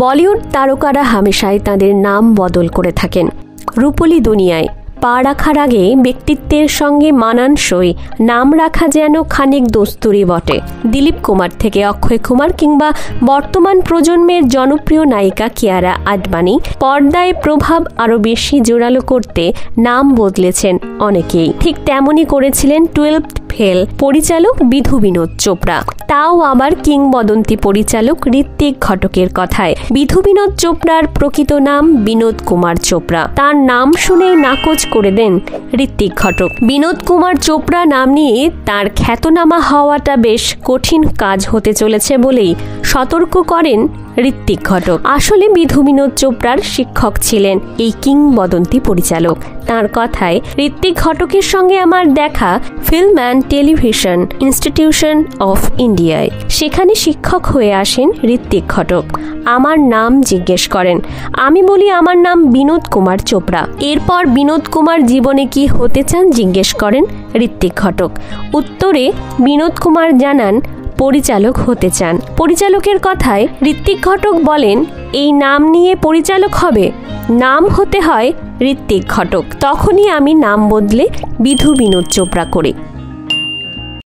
বলিউড তারকারা হামেশাই তাদের নাম বদল করে থাকেন। রূপলী দুনিয়ায় পা রাখার আগে ব্যক্তিত্বের সঙ্গে মানানসই নাম রাখা যেন খানিক দস্তুরি বটে। দিলীপ কুমার থেকে অক্ষয় কুমার কিংবা বর্তমান প্রজন্মের জনপ্রিয় নায়িকা কিয়ারা আডবাণী পর্দায় প্রভাব আরও বেশি জোরালো করতে নাম বদলেছেন অনেকেই। ঠিক তেমনই করেছিলেন 12th ফেল পরিচালক বিধু বিনোদ চোপড়া। তাও আবার কিংবদন্তি পরিচালক ঋত্বিক ঘটকের কথায়। বিধু বিনোদ চোপড়ার প্রকৃত নাম বিনোদ কুমার চোপড়া। তার নাম শুনেই নাকচ করে দেন ঋত্বিক ঘটক। বিনোদ কুমার চোপড়া নাম নিয়ে তার খ্যাতনামা হওয়াটা বেশ কঠিন কাজ হতে চলেছে বলেই সতর্ক করেন ঋত্বিক ঘটক। আসলে বিধু বিনোদ চোপড়ার শিক্ষক ছিলেন এই কিংবদন্তি পরিচালক। তার কথায়, ঋত্বিক ঘটকের সঙ্গে আমার দেখা film and television institution of ইন্ডিয়ায়। সেখানে শিক্ষক হয়ে আসেন ঋত্বিক ঘটক। আমার নাম জিজ্ঞেস করেন, আমি বলি আমার নাম বিনোদ কুমার চোপড়া। এরপর বিনোদ কুমার জীবনে কি হতে চান জিজ্ঞেস করেন ঋত্বিক ঘটক। উত্তরে বিনোদ কুমার জানান পরিচালক হতে চান। পরিচালকের কথায় ঋত্বিক ঘটক বলেন, এই নাম নিয়ে পরিচালক হবে? নাম হতে হয় ঋত্বিক ঘটক। তখনই আমি নাম বদলে বিধু বিনোদ চোপড়া করি।